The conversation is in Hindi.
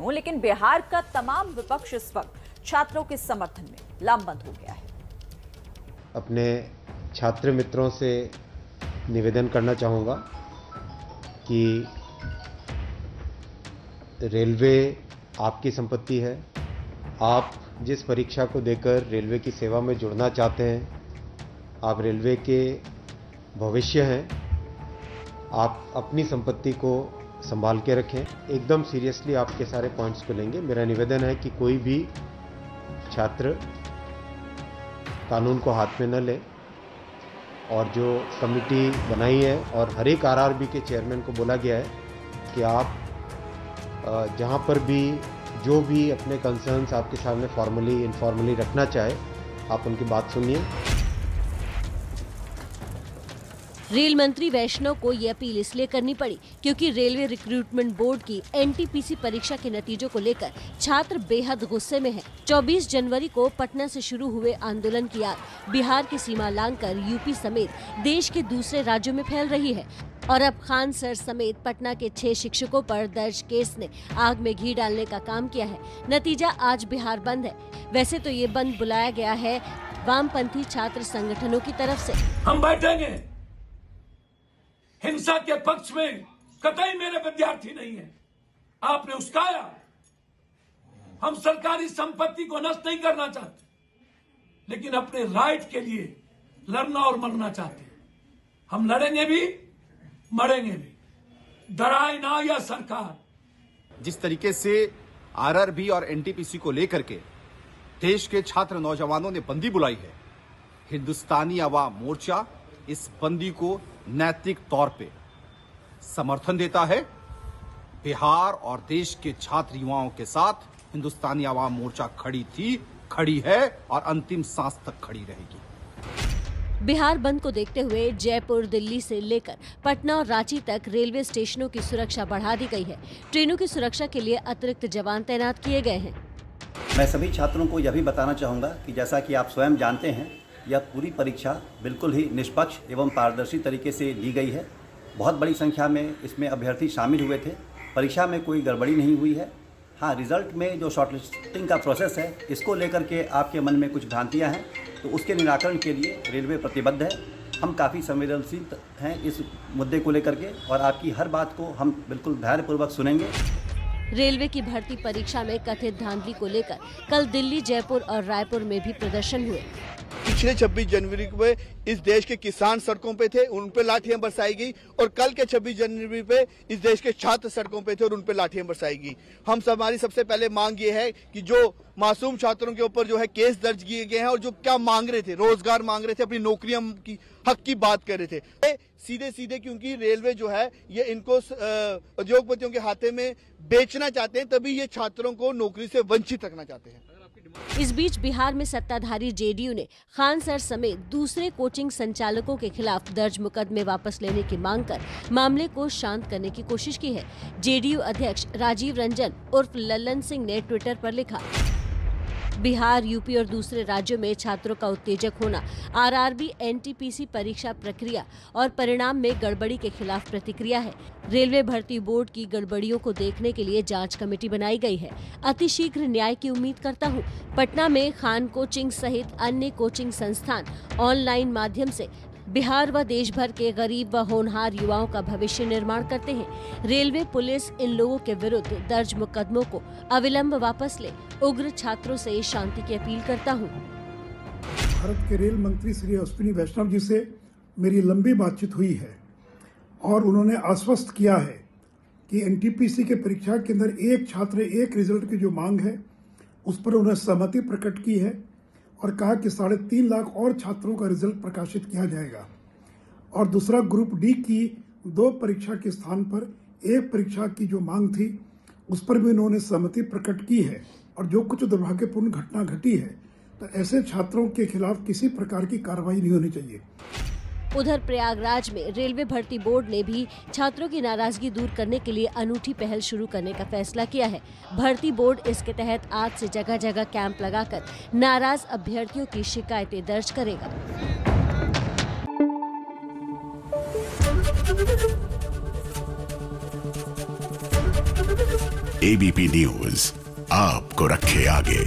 हूं, लेकिन बिहार का तमाम विपक्ष इस वक्त छात्रों के समर्थन में लामबंद हो गया है। अपने छात्र मित्रों से निवेदन करना चाहूँगा कि रेलवे आपकी संपत्ति है। आप जिस परीक्षा को देकर रेलवे की सेवा में जुड़ना चाहते हैं, आप रेलवे के भविष्य हैं। आप अपनी संपत्ति को संभाल के रखें। एकदम सीरियसली आपके सारे पॉइंट्स को लेंगे। मेरा निवेदन है कि कोई भी छात्र कानून को हाथ में न ले, और जो कमिटी बनाई है और हर एक आरआरबी के चेयरमैन को बोला गया है कि आप जहां पर भी जो भी अपने कंसर्न्स आपके सामने फॉर्मली इनफॉर्मली रखना चाहे, आप उनकी बात सुनिए। रेल मंत्री वैष्णव को ये अपील इसलिए करनी पड़ी क्योंकि रेलवे रिक्रूटमेंट बोर्ड की एनटीपीसी परीक्षा के नतीजों को लेकर छात्र बेहद गुस्से में हैं। 24 जनवरी को पटना से शुरू हुए आंदोलन की आग बिहार की सीमा लांघकर यूपी समेत देश के दूसरे राज्यों में फैल रही है और अब खान सर समेत पटना के 6 शिक्षकों पर दर्ज केस ने आग में घी डालने का काम किया है। नतीजा आज बिहार बंद है। वैसे तो ये बंद बुलाया गया है वामपंथी छात्र संगठनों की तरफ से। हम बैठेंगे, हिंसा के पक्ष में कतई मेरे विद्यार्थी नहीं है। आपने उस्काया। हम सरकारी संपत्ति को नष्ट नहीं करना चाहते, लेकिन अपने राइट के लिए लड़ना और मरना चाहते हैं। हम लड़ेंगे भी, मरेंगे भी। डराए ना या सरकार। जिस तरीके से आरआरबी और एनटीपीसी को लेकर के देश के छात्र नौजवानों ने बंदी बुलाई है, हिंदुस्तानी अवाम मोर्चा इस बंदी को नैतिक तौर पे समर्थन देता है। बिहार और देश के छात्र युवाओं के साथ हिंदुस्तानी अवाम मोर्चा खड़ी थी, खड़ी है और अंतिम सांस तक खड़ी रहेगी। बिहार बंद को देखते हुए जयपुर, दिल्ली से लेकर पटना और रांची तक रेलवे स्टेशनों की सुरक्षा बढ़ा दी गई है। ट्रेनों की सुरक्षा के लिए अतिरिक्त जवान तैनात किए गए हैं। मैं सभी छात्रों को यह भी बताना चाहूँगा कि जैसा कि आप स्वयं जानते हैं, यह पूरी परीक्षा बिल्कुल ही निष्पक्ष एवं पारदर्शी तरीके से ली गई है। बहुत बड़ी संख्या में इसमें अभ्यर्थी शामिल हुए थे। परीक्षा में कोई गड़बड़ी नहीं हुई है। हाँ, रिजल्ट में जो शॉर्टलिस्टिंग का प्रोसेस है, इसको लेकर के आपके मन में कुछ भ्रांतियाँ हैं, तो उसके निराकरण के लिए रेलवे प्रतिबद्ध है। हम काफ़ी संवेदनशील हैं इस मुद्दे को लेकर के, और आपकी हर बात को हम बिल्कुल धैर्यपूर्वक सुनेंगे। रेलवे की भर्ती परीक्षा में कथित धांधली को लेकर कल दिल्ली, जयपुर और रायपुर में भी प्रदर्शन हुए। पिछले 26 जनवरी को इस देश के किसान सड़कों पे थे, उन पे लाठियां बरसाई गई, और कल के 26 जनवरी पे इस देश के छात्र सड़कों पे थे और उन पे लाठियां बरसाई गई। हमारी सबसे पहले मांग ये है कि जो मासूम छात्रों के ऊपर जो है केस दर्ज किए गए हैं और जो क्या मांग रहे थे, रोजगार मांग रहे थे, अपनी नौकरियां की हक की बात कर रहे थे, सीधे क्योंकि रेलवे जो है ये इनको उद्योगपतियों के हाथे में बेचना चाहते हैं, तभी ये छात्रों को नौकरी से वंचित रखना चाहते हैं। इस बीच बिहार में सत्ताधारी जेडीयू ने खान सर समेत दूसरे कोचिंग संचालकों के खिलाफ दर्ज मुकदमे वापस लेने की मांग कर मामले को शांत करने की कोशिश की है। जेडीयू अध्यक्ष राजीव रंजन उर्फ लल्लन सिंह ने ट्विटर पर लिखा, बिहार, यूपी और दूसरे राज्यों में छात्रों का उत्तेजक होना आरआरबी, एनटीपीसी परीक्षा प्रक्रिया और परिणाम में गड़बड़ी के खिलाफ प्रतिक्रिया है। रेलवे भर्ती बोर्ड की गड़बड़ियों को देखने के लिए जांच कमेटी बनाई गई है। अतिशीघ्र न्याय की उम्मीद करता हूं। पटना में खान कोचिंग सहित अन्य कोचिंग संस्थान ऑनलाइन माध्यम से बिहार व देश भर के गरीब व होनहार युवाओं का भविष्य निर्माण करते हैं। रेलवे पुलिस इन लोगों के विरुद्ध दर्ज मुकदमों को अविलंब वापस ले। उग्र छात्रों से शांति की अपील करता हूं। भारत के रेल मंत्री श्री अश्विनी वैष्णव जी से मेरी लंबी बातचीत हुई है और उन्होंने आश्वस्त किया है कि एनटीपीसी के परीक्षा के अंदर एक छात्र एक रिजल्ट की जो मांग है, उस पर उन्होंने सहमति प्रकट की है और कहा कि 3.5 लाख और छात्रों का रिजल्ट प्रकाशित किया जाएगा। और दूसरा, ग्रुप डी की 2 परीक्षा के स्थान पर 1 परीक्षा की जो मांग थी, उस पर भी उन्होंने सहमति प्रकट की है। और जो कुछ दुर्भाग्यपूर्ण घटना घटी है, तो ऐसे छात्रों के खिलाफ किसी प्रकार की कार्रवाई नहीं होनी चाहिए। उधर प्रयागराज में रेलवे भर्ती बोर्ड ने भी छात्रों की नाराजगी दूर करने के लिए अनूठी पहल शुरू करने का फैसला किया है। भर्ती बोर्ड इसके तहत आज से जगह जगह कैंप लगाकर नाराज अभ्यर्थियों की शिकायतें दर्ज करेगा। एबीपी न्यूज आपको रखे आगे।